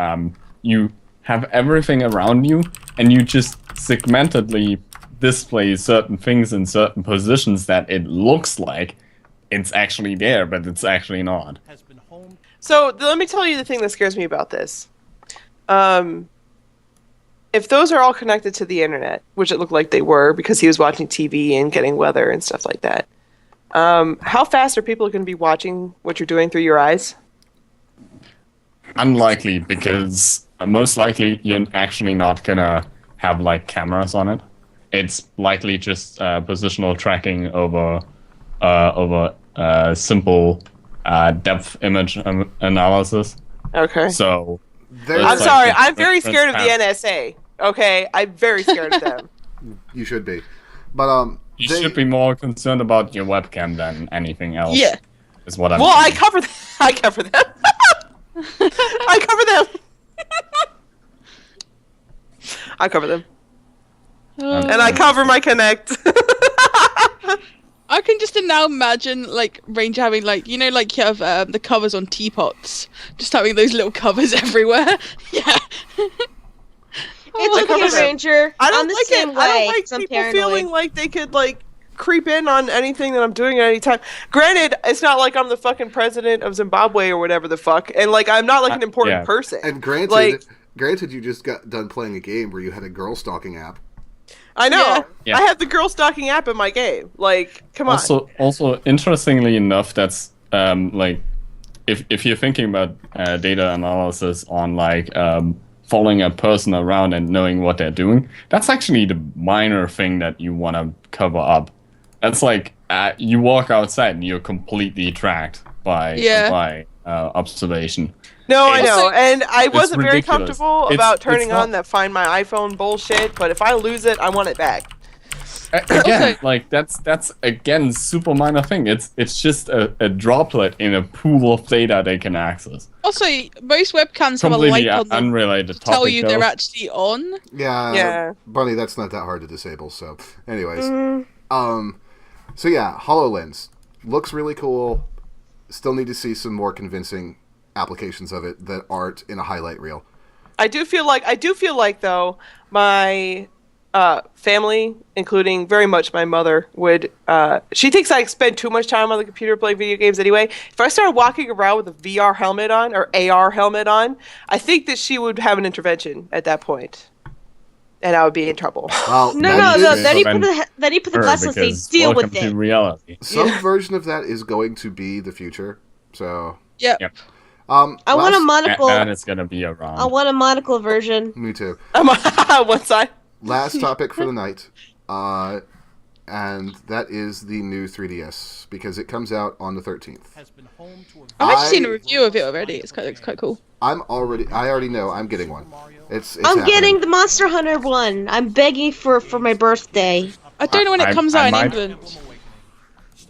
you have everything around you and you just segmentedly display certain things in certain positions that it looks like it's actually there, but it's actually not. So let me tell you the thing that scares me about this. If those are all connected to the internet, which it looked like they were because he was watching TV and getting weather and stuff like that, how fast are people going to be watching what you're doing through your eyes? Unlikely, because most likely you're actually not gonna have like cameras on it. It's likely just positional tracking over simple depth image analysis. Okay. So I'm sorry, I'm very scared of the NSA. Okay, I'm very scared of them. You should be, but you should be more concerned about your webcam than anything else. Yeah, is what I'm. Well, saying. I cover them. I cover them. I cover them. And I cover my Connect. I can just now imagine, like, Ranger having, like, you know, like, you have the covers on teapots. Just having those little covers everywhere. Yeah. It's okay, Ranger. I don't I'm the like same it. way. I don't like people paranoid. feeling like they could, like, creep in on anything that I'm doing at any time. Granted, it's not like I'm the fucking president of Zimbabwe or whatever the fuck, and like I'm not like an important person. And granted, you just got done playing a game where you had a girl stalking app. I know. Yeah. I have the girl stalking app in my game. Like, come on. Also, interestingly enough, that's like if you're thinking about data analysis on like following a person around and knowing what they're doing, that's actually the minor thing that you want to cover up. That's like you walk outside and you're completely tracked by observation. No, I know, and I wasn't very ridiculous. comfortable about turning on that Find My iPhone bullshit. But if I lose it, I want it back. Again, like that's again super minor thing. It's just a droplet in a pool of data they can access. Also, most webcams have a Completely light on them unrelated to tell you topic, they're though. actually on. Yeah. Bunny, that's not that hard to disable. So, anyways, so yeah, HoloLens looks really cool. Still need to see some more convincing applications of it that aren't in a highlight reel. I do feel like though my family, including very much my mother, would she thinks I spend too much time on the computer playing video games anyway. If I started walking around with a VR helmet on or AR helmet on, I think that she would have an intervention at that point. And I would be in trouble. No. Then you put the glasses. They deal with it. Reality. Some version of that is going to be the future. So. Yep. I want a monocle. And it's gonna be around. I want a monocle version. Me too. One side. Last topic for the night, and that is the new 3DS because it comes out on the 13th. I've actually seen a review of it already. It's quite cool. I already know I'm getting one. It's I'm happening. getting the Monster Hunter one. I'm begging for my birthday. I don't know when it comes out in England.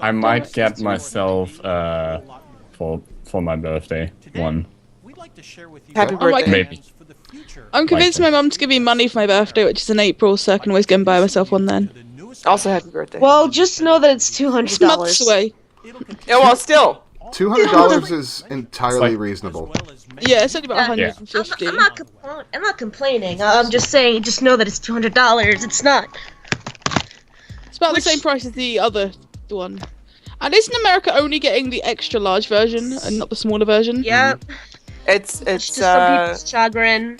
I might get myself for my birthday one. Happy birthday. Maybe. I'm convinced my mum to give me money for my birthday, which is in April, so I can always go and buy myself one then. Also, happy birthday. Well, just know that it's $200. It's months away. Yeah, well, still. $200 is entirely reasonable. Yeah, it's only about 150. I'm not complaining. I'm just saying, just know that it's $200. It's not. It's about the same price as the other one. And isn't America only getting the extra large version and not the smaller version? Yep. It's just for people's chagrin.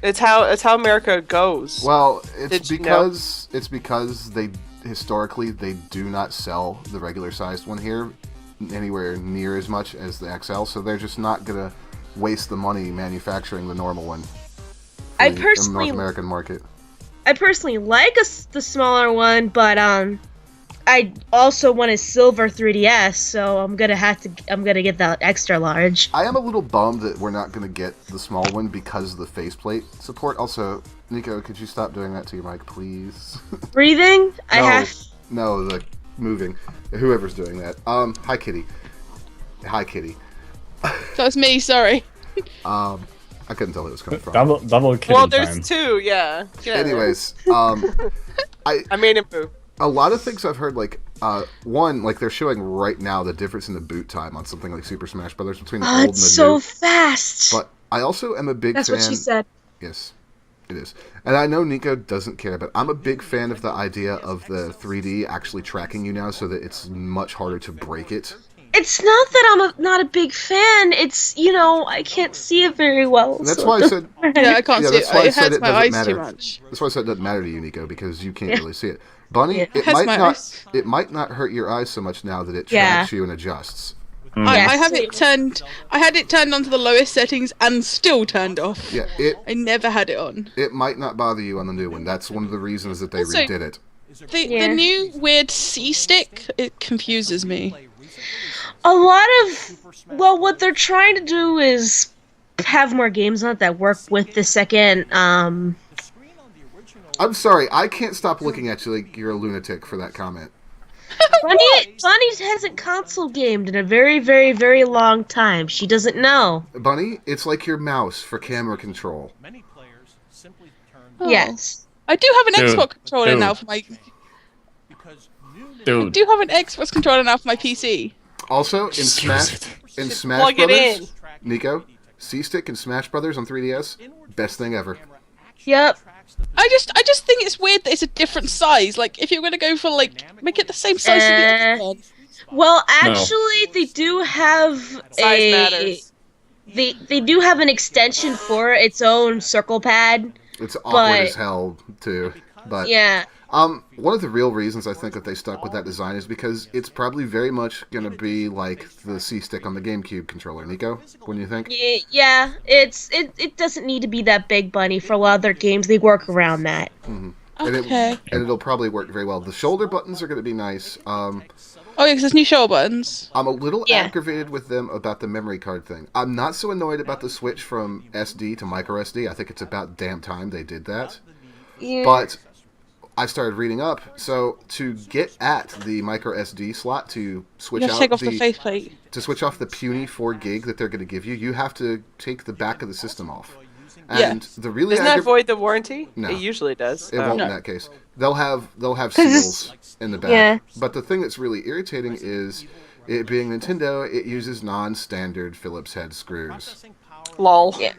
It's how America goes. Well, it's because they historically they do not sell the regular sized one here anywhere near as much as the XL, so they're just not gonna waste the money manufacturing the normal one. I the personally North American market. I personally like the smaller one, but I also want a silver 3DS, so I'm gonna get that extra large. I am a little bummed that we're not gonna get the small one because of the faceplate support. Also, Nico, could you stop doing that to your mic, please? Breathing? No, the moving. Whoever's doing that. Hi, Kitty. Hi, Kitty. That was me. Sorry. I couldn't tell where it was coming from. Double kitty Well, there's time. two, yeah. Anyways, I made him poo. A lot of things I've heard, like, one, like, they're showing right now the difference in the boot time on something like Super Smash Brothers between the old and the it's so new. fast. But I also am a big fan... That's what she said. Yes. It is. And I know Nico doesn't care, but I'm a big fan of the idea of the 3D actually tracking you now so that it's much harder to break it. It's not that I'm not a big fan. It's, I can't see it very well. That's so why I said... Yeah, I can't see it. It hurts my eyes matter. too much. That's why I said it doesn't matter to you, Nico, because you can't really see it. Bunny, Yeah. it might not hurt your eyes so much now that it tracks you and adjusts. I have it turned. I had it turned on to the lowest settings and still turned off. Yeah, I never had it on. It might not bother you on the new one. That's one of the reasons that they Also, redid it. The new weird C stick, it confuses me. A lot of, what they're trying to do is have more games on it that work with the second, I'm sorry, I can't stop looking at you like you're a lunatic for that comment. Bunny hasn't console gamed in a very, very, very long time. She doesn't know. Bunny, it's like your mouse for camera control. Oh. Yes. I do have an Xbox controller now for my... I do have an Xbox controller now for my PC. Also, in Smash plug it Brothers, in. Nico, C-Stick and Smash Brothers on 3DS, best thing ever. Yep. I just think it's weird that it's a different size. Like, if you're gonna go for, make it the same size as the Xbox. Well, actually, they do have Size matters. They do have an extension for its own circle pad. It's awkward as hell, too. But yeah. One of the real reasons I think that they stuck with that design is because it's probably very much going to be like the C-Stick on the GameCube controller. Nico, what do you think? Yeah, it doesn't need to be that big, Bunny. For a lot of their games, they work around that. Mm-hmm. Okay. And it'll probably work very well. The shoulder buttons are going to be nice. Oh, yeah, because there's new shoulder buttons. I'm a little aggravated with them about the memory card thing. I'm not so annoyed about the switch from SD to micro SD. I think it's about damn time they did that. Yeah. But I started reading up. So to get at the micro SD slot to switch out take off the faceplate. To switch off the puny 4 gig that they're going to give you, you have to take the back of the system off. Yeah. And the really Doesn't that void the warranty? No. It usually does. It won't in that case. They'll have seals in the back. Yeah. But the thing that's really irritating is it being Nintendo, it uses non-standard Phillips head screws. Lol. Yeah.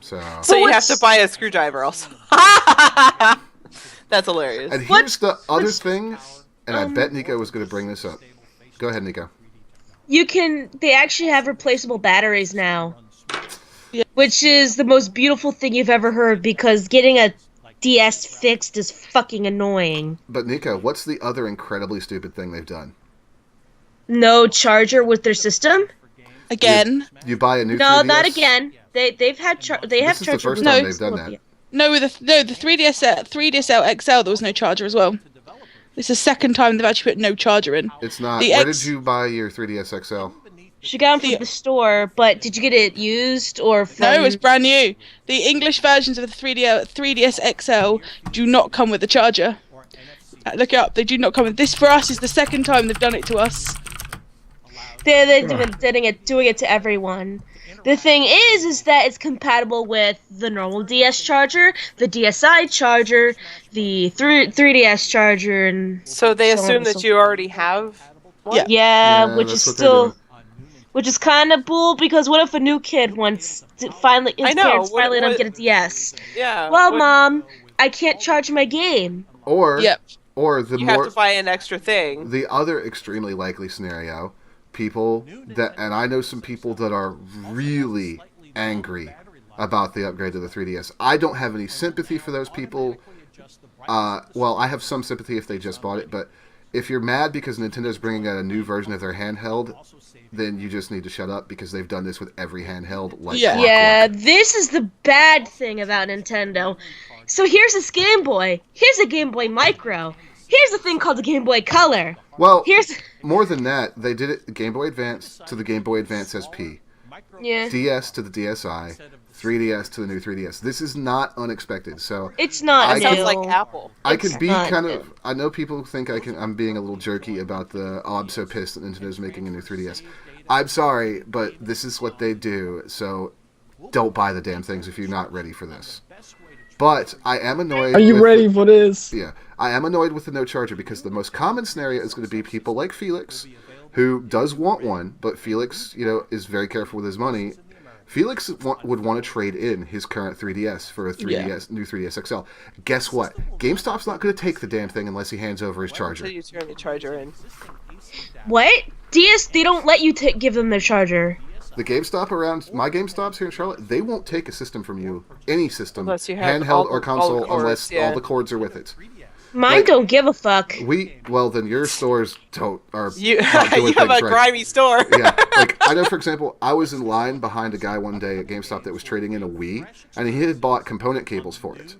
So you have to buy a screwdriver also. That's hilarious. And here's the other thing, and I bet Nico was going to bring this up. Go ahead, Nico. They actually have replaceable batteries now. Which is the most beautiful thing you've ever heard, because getting a DS fixed is fucking annoying. But Nico, what's the other incredibly stupid thing they've done? No charger with their system? Again? You buy a new 3DS? No, not again. They've had they have This is charger. the first time they've done that. No, with the 3DSL XL, there was no charger as well. It's the second time they've actually put no charger in. It's not. Where did you buy your 3DS XL? She got them from the store, but did you get it used or from... No, it was brand new. The English versions of the 3DS XL do not come with the charger. Look it up. They do not come with... This, for us, is the second time they've done it to us. They're doing it to everyone. The thing is that it's compatible with the normal DS charger, the DSi charger, the 3DS charger, and... So they assume that you already have one? Yeah, which is still... Which is kind of bull, because what if a new kid wants to finally... parents finally let him get a DS? Yeah. Well, Mom, I can't charge my game. Or you have to buy an extra thing. The other extremely likely scenario, people that... And I know some people that are really angry about the upgrade to the 3DS. I don't have any sympathy for those people. Well, I have some sympathy if they just bought it, but if you're mad because Nintendo's bringing out a new version of their handheld, then you just need to shut up, because they've done this with every handheld like clockwork. Yeah, this is the bad thing about Nintendo. So here's this Game Boy. Here's a Game Boy Micro. Here's a thing called the Game Boy Color. Well, more than that, they did it Game Boy Advance to the Game Boy Advance SP. Yeah. DS to the DSi. 3DS to the new 3DS. This is not unexpected. So it's not. It sounds like Apple. I can be kind of... I know people think I'm being a little jerky about I'm so pissed that Nintendo's making a new 3DS. I'm sorry, but this is what they do. So don't buy the damn things if you're not ready for this. But I am annoyed... Are you ready for this? Yeah. I am annoyed with the no charger, because the most common scenario is going to be people like Felix, who does want one, but Felix, is very careful with his money. Felix would want to trade in his current 3DS for a 3DS, new 3DS XL. Guess what? GameStop's not going to take the damn thing unless he hands over his charger. Until you turn the charger in. What? DS, they don't let you give them their charger. The GameStop around my GameStops here in Charlotte, they won't take a system from you, any system, unless you have handheld or all console, the cords, unless all the cords are with it. Mine don't give a fuck. Well, then your stores are You not doing you have a things right. grimy store. Yeah, like I know, for example, I was in line behind a guy one day at GameStop that was trading in a Wii, and he had bought component cables for it,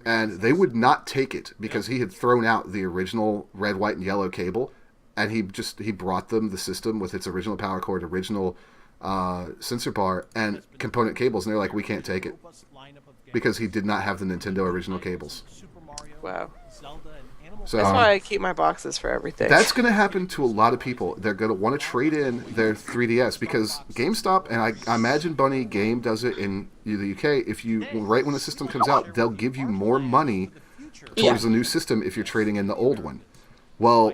and they would not take it because he had thrown out the original red, white, and yellow cable, and he brought them the system with its original power cord, original sensor bar, and component cables, and they're like, we can't take it because he did not have the Nintendo original cables. Wow. So That's why I keep my boxes for everything. that's going to happen to a lot of people. They're going to want to trade in their 3DS because GameStop, and I imagine Bunny Game does it in the UK, if you right when the system comes out, they'll give you more money towards the new system if you're trading in the old one. Well,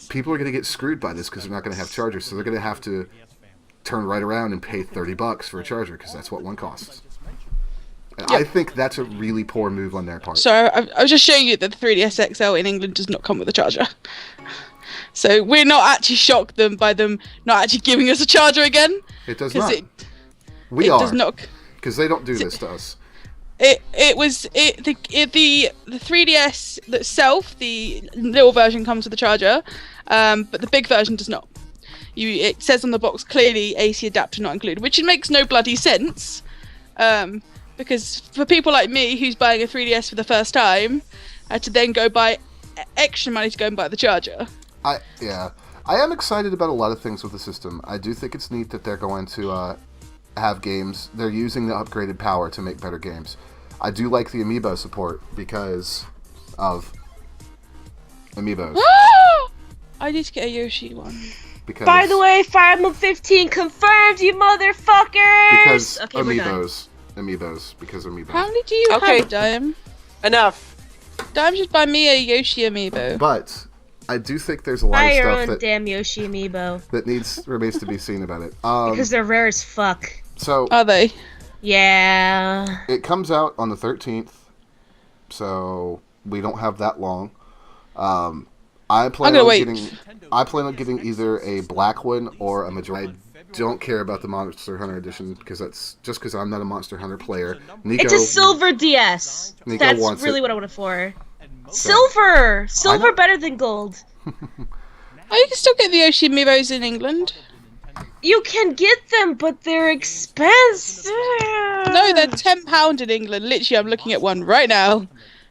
people are going to get screwed by this because they're not going to have chargers, so they're going to have to turn right around and pay $30 for a charger because that's what one costs. And I think that's a really poor move on their part. So I was just showing you that the 3DS XL in England does not come with a charger. So we're not actually shocked by them not actually giving us a charger again. It does not. We does not. Because they don't do this to us. The 3DS itself, the little version comes with a charger, but the big version does not. It says on the box clearly AC adapter not included, which makes no bloody sense. Because for people like me who's buying a 3DS for the first time, I had to then go buy extra money to go and buy the charger. I am excited about a lot of things with the system. I do think it's neat that they're going to have games. They're using the upgraded power to make better games. I do like the amiibo support because of amiibos. I need to get a Yoshi one. Because, By the way, Fire Emblem 15 confirmed, you motherfuckers! because Okay, we're done. amiibos, because amiibos. How many do you Okay. have, Dime? Enough. Dime should buy me a Yoshi amiibo. But I do think there's a lot Buy of your stuff own that damn Yoshi amiibo. remains to be seen about it. Because they're rare as fuck. So Are they? Yeah. it comes out on the 13th, so we don't have that long. I plan gonna on wait. getting either a black one or a majority. I don't care about the Monster Hunter edition because that's just because I'm not a Monster Hunter player. Nico, It's a silver DS. Nico That's wants really it. what I want it for. Silver! Silver better than gold. Oh, you can still get the Yoshi amiibos in England. You can get them, but they're expensive. No, they're £10 in England. Literally, I'm looking at one right now.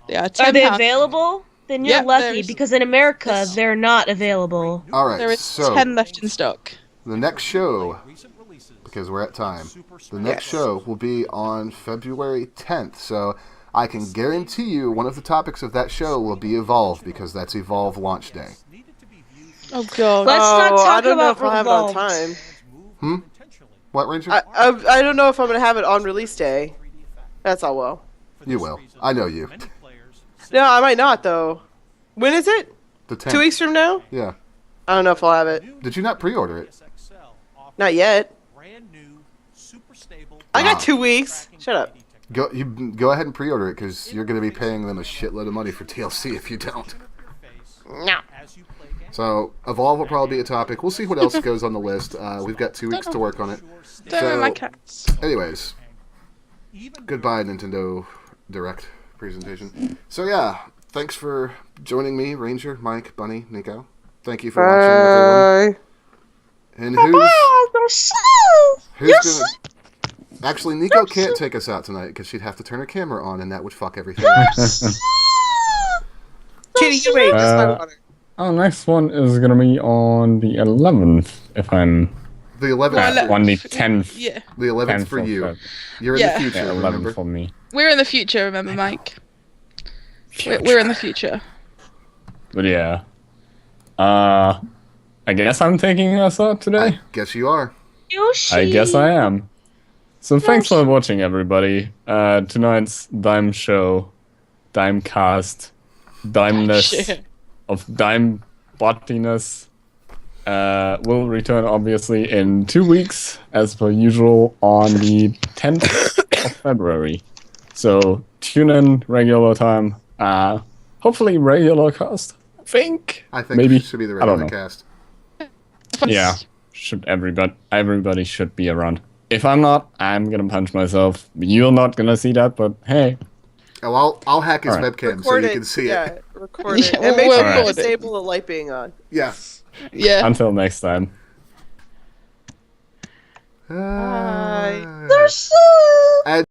They are £10. Are they available? Then you're Yeah, lucky, there's- because in America, they're not available. All right, There is so 10 left in stock. the next show, because we're at time, the next show will be on February 10th. So I can guarantee you one of the topics of that show will be Evolve because that's Evolve launch day. Oh god. Let's not talk I don't know about if I'll have it on Revolved. time. What, Ranger? I don't know if I'm going to have it on release day. That's all well. You will. I know you. No, I might not, though. When is it? The 10th. 2 weeks from now? Yeah. I don't know if I'll have it. Did you not pre-order it? Not yet. I got Wow. 2 weeks. Shut up. Go ahead and pre-order it because you're going to be paying them a shitload of money for TLC if you don't. No. So Evolve will probably be a topic. We'll see what else goes on the list. We've got 2 weeks to work on it. Don't mind my cats. Anyways, goodbye Nintendo Direct presentation. So yeah, thanks for joining me, Ranger, Mike, Bunny, Nico. Thank you for watching, everyone. And who's gonna? Actually, Nico can't take us out tonight because she'd have to turn her camera on, and that would fuck everything up. Kitty, you wait. That's my water. Our next one is gonna be on the 11th, if I'm The 11th. on the 10th. Yeah. The 11th 10th for of you. Feb. You're in Yeah. the future, Yeah, 11th remember? for me. We're in the future, remember, Mike? We're in the future. But yeah. I guess I'm taking us out today. I guess you are. Yoshi. I guess I am. So thanks for watching, everybody. Tonight's Dime Show, Dimecast, Dimeness Shit. of Dime Bottiness, will return obviously in 2 weeks, as per usual, on the 10th of February. So tune in regular time. Hopefully regular cast. I think maybe it should be the regular cast. Yeah, everybody should be around. If I'm not, I'm gonna punch myself. You're not gonna see that, but hey. Oh, I'll hack his webcam so you can see it. Record it. And make sure you disable the light being on. Yeah. Yeah. Until next time. Bye. They're so...